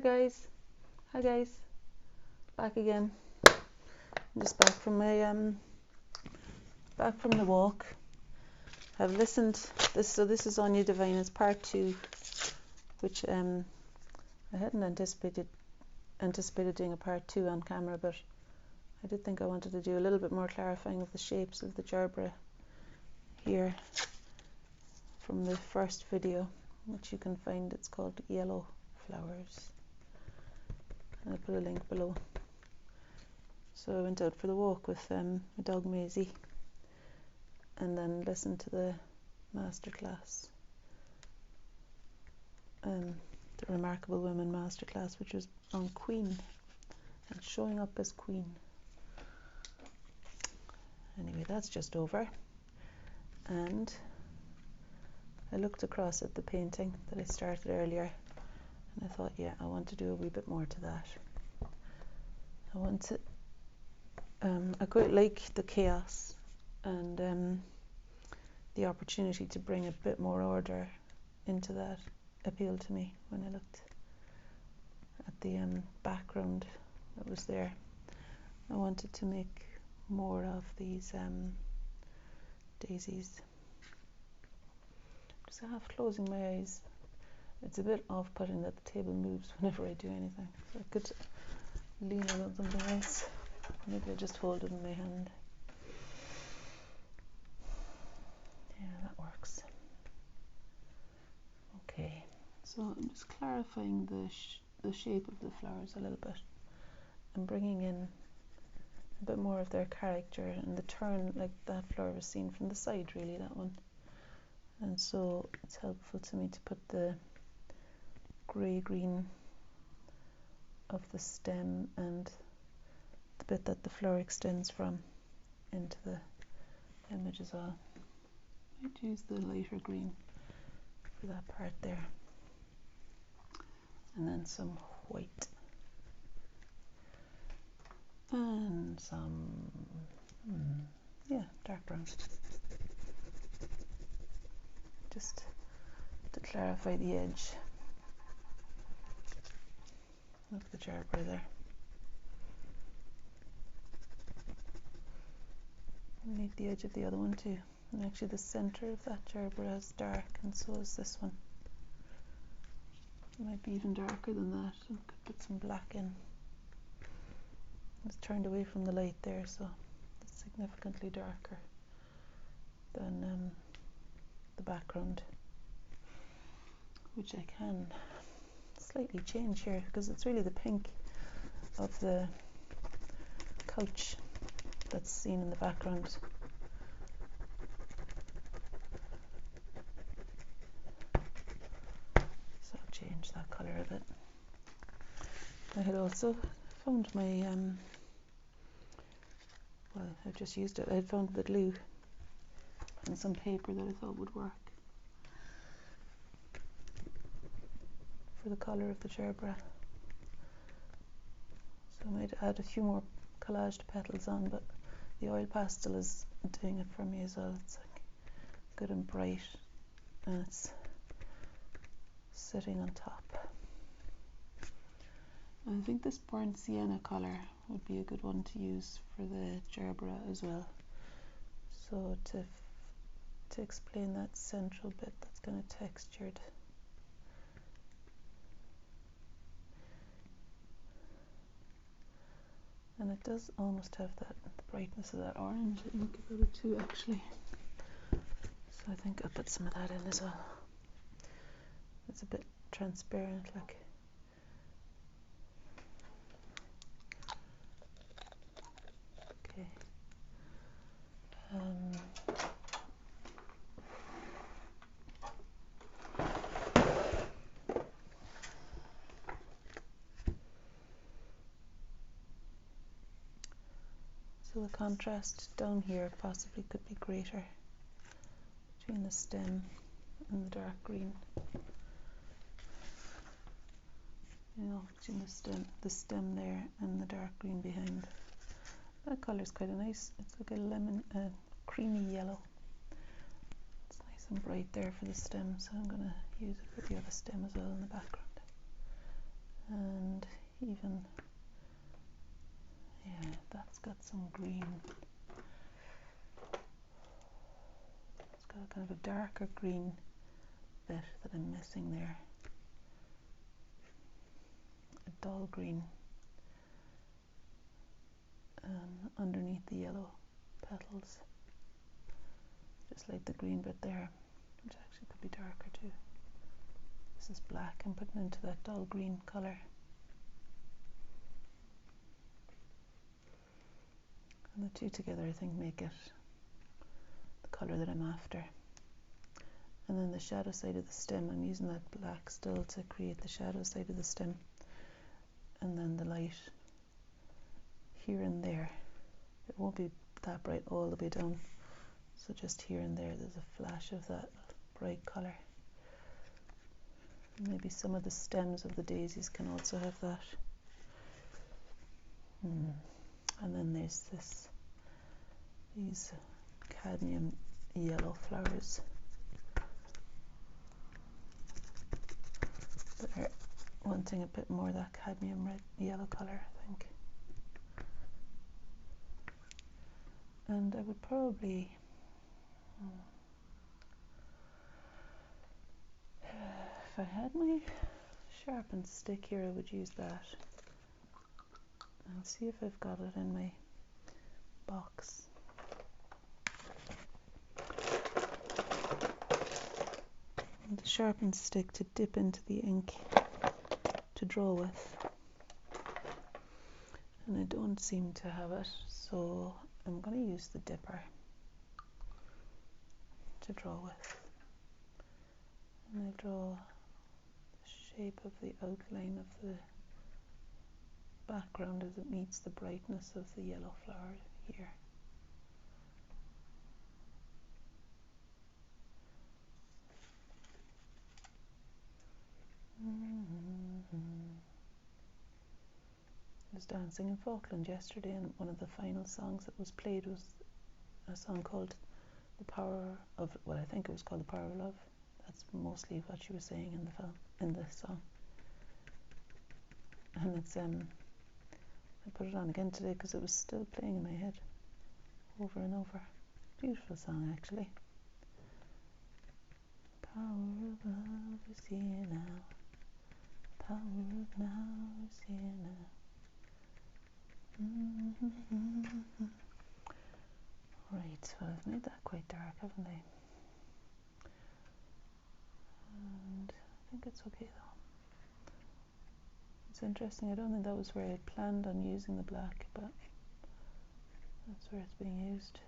guys. Hi guys. Back again. I'm just back from my back from the walk. I've listened this is Anya Divine, it's part 2, which I hadn't anticipated doing a part 2 on camera, but I did think I wanted to do a little bit more clarifying of the shapes of the gerbera here from the first video, which you can find. It's called Yellow Flowers. I'll put a link below. So I went out for the walk with my dog Maisie, and then listened to the masterclass, the Remarkable Women masterclass, which was on Queen and showing up as Queen. Anyway, that's just over, and I looked across at the painting that I started earlier, and I thought, yeah, I want to do a wee bit more to that. I want to I quite like the chaos and the opportunity to bring a bit more order into that appealed to me when I looked at the background that was there. I wanted to make more of these daisies. Just half closing my eyes. It's a bit off-putting that the table moves whenever I do anything, so I could lean on something else. Maybe I just hold it in my hand. Yeah, that works. Okay, so I'm just clarifying the shape of the flowers a little bit and bringing in a bit more of their character and the turn, like that flower was seen from the side, really, that one. And so it's helpful to me to put the grey-green of the stem and the bit that the flower extends from into the image as well. I might use the lighter green for that part there, and then some white and some dark brown, just to clarify the edge of the gerbera there. I need the edge of the other one too, and actually the center of that gerbera is dark, and so is this one. It might be even darker than that. I could put some black in. It's turned away from the light there, so it's significantly darker than the background, which I can slightly change here because it's really the pink of the couch that's seen in the background. So I'll change that colour a bit. I had also found my well, I've just used it. I had found the glue and some paper that I thought would work for the colour of the gerbera. So I might add a few more collaged petals on, but the oil pastel is doing it for me as well. It's like good and bright, and it's sitting on top. I think this burnt sienna colour would be a good one to use for the gerbera as well. So to explain that central bit that's kind of textured. And it does almost have that the brightness of that orange. I think about it too, actually. So I think I'll put some of that in as well. It's a bit transparent, like. Okay. So the contrast down here possibly could be greater between the stem and the dark green. You know, between the stem there and the dark green behind. That colour is quite a nice. It's like a lemon, creamy yellow. It's nice and bright there for the stem, so I'm going to use it for the other stem as well in the background. even, yeah, that's got some green. It's got a kind of a darker green bit that I'm missing there. A dull green underneath the yellow petals. Just like the green bit there, which actually could be darker too. This is black I'm putting into that dull green colour. And the two together I think make it the colour that I'm after. And then the shadow side of the stem, I'm using that black still to create the shadow side of the stem. And then the light here and there. It won't be that bright all the way down. So just here and there there's a flash of that bright colour. Maybe some of the stems of the daisies can also have that. And then there's these cadmium yellow flowers that are wanting a bit more of that cadmium red yellow colour, I think. And I would probably if I had my sharpened stick here, I would use that. I'll see if I've got it in my box. And the sharpened stick to dip into the ink to draw with. And I don't seem to have it, so I'm going to use the dipper to draw with. And I draw the shape of the outline of the background as it meets the brightness of the yellow flower here. I was dancing in Falkland yesterday, and one of the final songs that was played was a song called The Power of, well, I think it was called The Power of Love. That's mostly what she was saying in the film, in this song. And it's I put it on again today because it was still playing in my head over and over. Beautiful song, actually. Power of love is here now. Power of now is here now. Right, well, I've made that quite dark, haven't I? And I think it's okay though. It's interesting, I don't think that was where I planned on using the black, but that's where it's being used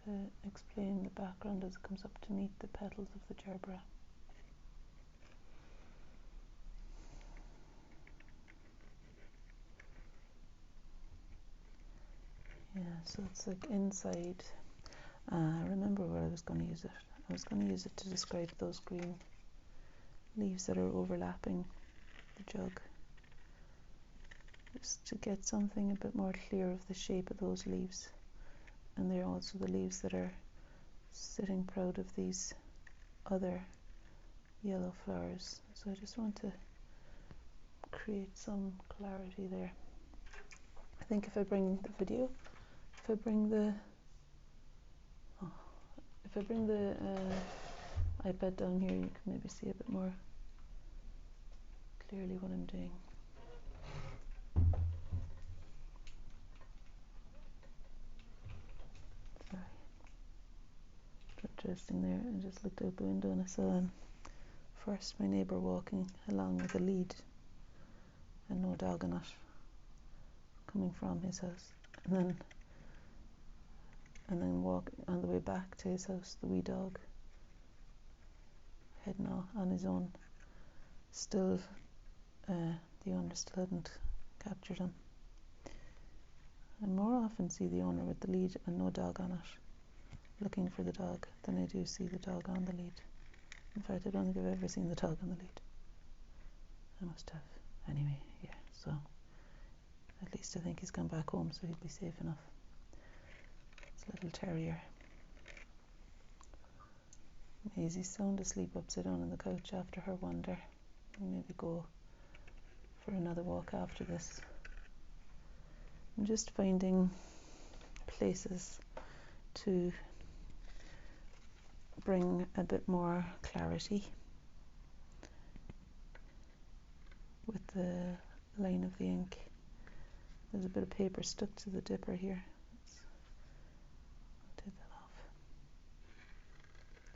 to explain the background as it comes up to meet the petals of the gerbera. Yeah, so it's like inside. I remember where I was going to use it. I was going to use it to describe those green leaves that are overlapping the jug. Just to get something a bit more clear of the shape of those leaves. And they're also the leaves that are sitting proud of these other yellow flowers. So I just want to create some clarity there. I think if I bring the video, if I bring the iPad down here, you can maybe see a bit more clearly what I'm doing. Sorry. Interesting there. I just looked out the window and I saw first my neighbour walking along with a lead and no dog on it coming from his house, and then walk on the way back to his house, the wee dog heading on his own. Still, the owner still hadn't captured him. I more often see the owner with the lead and no dog on it, looking for the dog, than I do see the dog on the lead. In fact, I don't think I've ever seen the dog on the lead. I must have. Anyway, yeah, so at least I think he's gone back home, so he'll be safe enough. It's a little terrier. Maisie's sound asleep upside down on the couch after her wander. We'll maybe go for another walk after this. I'm just finding places to bring a bit more clarity with the line of the ink. There's a bit of paper stuck to the dipper here. I'll take that off.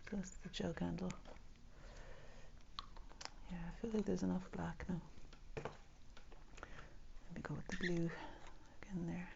So that's the jug handle. Yeah, I feel like there's enough black now. Let me go with the blue again there.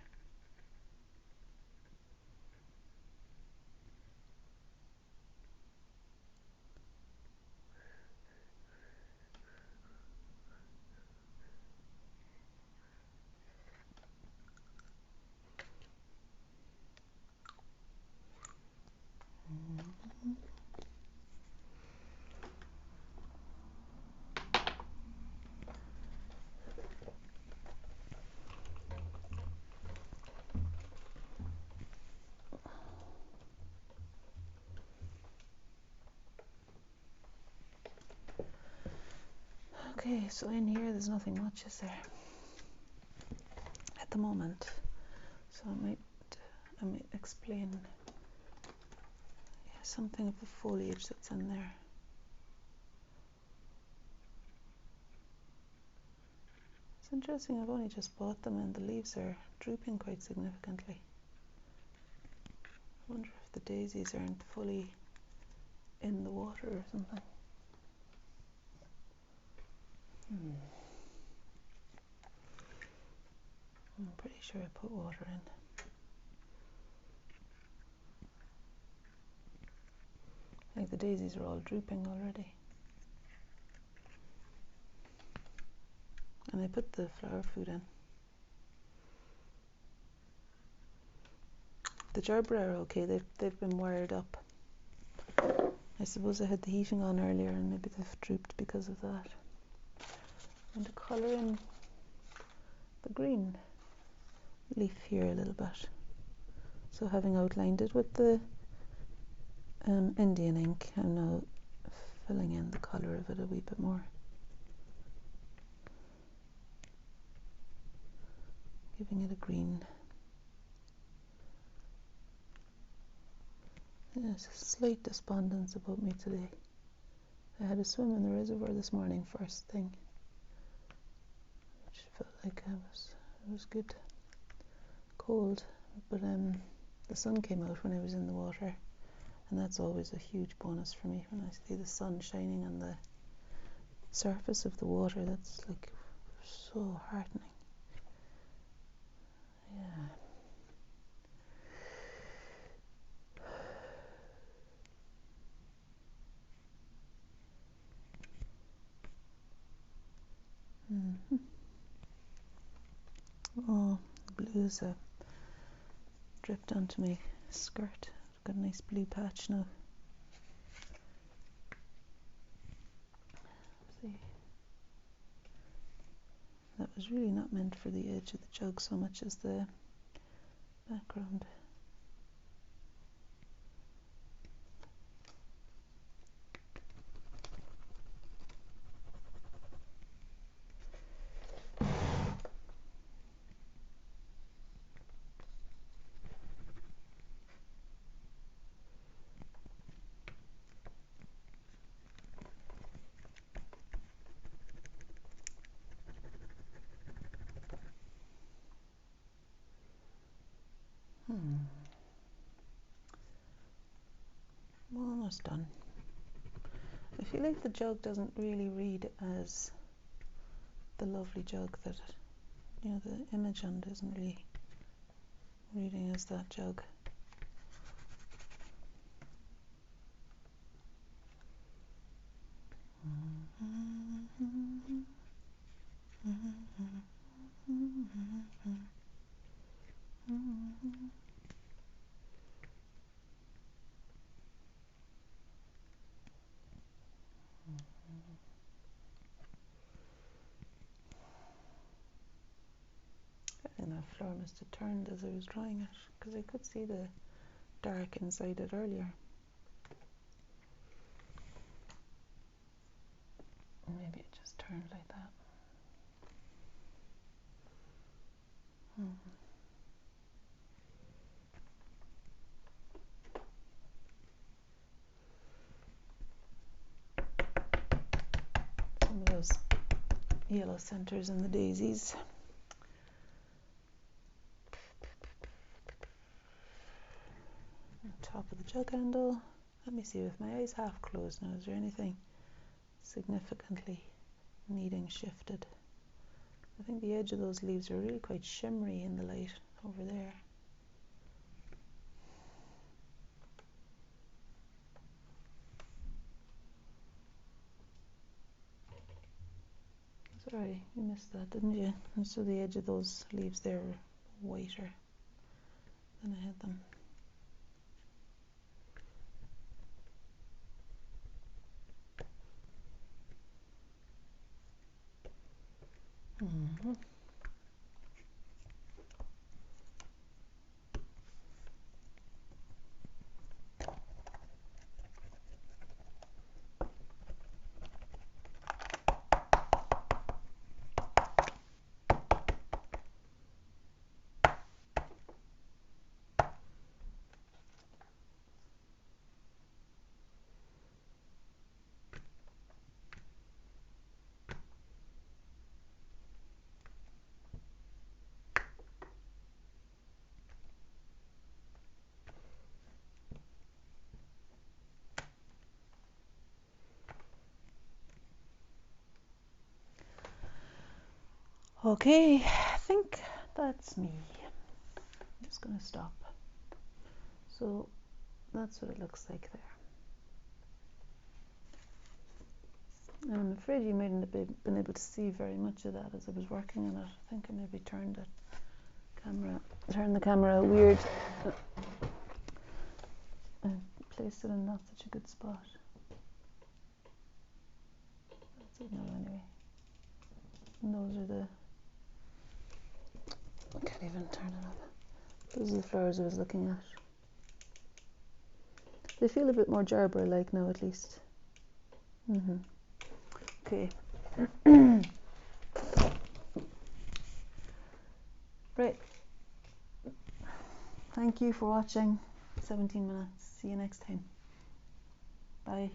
Okay, so in here there's nothing much, is there? At the moment. So I might explain something of the foliage that's in there. It's interesting, I've only just bought them and the leaves are drooping quite significantly. I wonder if the daisies aren't fully in the water or something. I'm pretty sure I put water in. I think the daisies are all drooping already. And I put the flower food in. The gerbera are okay, they've been wired up. I suppose I had the heating on earlier and maybe they've drooped because of that. I'm going to colour in the green leaf here a little bit. So having outlined it with the Indian ink, I'm now filling in the colour of it a wee bit more. Giving it a green. There's a slight despondence about me today. I had a swim in the reservoir this morning, first thing, which felt like it was good. Cold, but the sun came out when I was in the water, and that's always a huge bonus for me when I see the sun shining on the surface of the water. That's like so heartening. Yeah. Oh, the blues have dripped onto my skirt. I've got a nice blue patch now. See, that was really not meant for the edge of the jug so much as the background. Almost done. I feel like the jug doesn't really read as the lovely jug that, the image on it isn't really reading as that jug. And that flower must have turned as I was drawing it, because I could see the dark inside it earlier. Or maybe it just turned like that. yellow centres in the daisies. On top of the jug handle. Let me see, with my eyes half closed now, is there anything significantly needing shifted? I think the edge of those leaves are really quite shimmery in the light over there. Sorry, you missed that, didn't you? And so the edge of those leaves there are whiter than I had them. Mm-hmm. Okay, I think that's me. I'm just going to stop. So that's what it looks like there. And I'm afraid you mightn't have been able to see very much of that as I was working on it. I think I maybe turned the camera weird and placed it in not such a good spot. That's it now anyway. And those are the, I can't even turn it up. Those are the flowers I was looking at. They feel a bit more Jarber-like now at least. Okay. Right. Thank you for watching. 17 minutes. See you next time. Bye.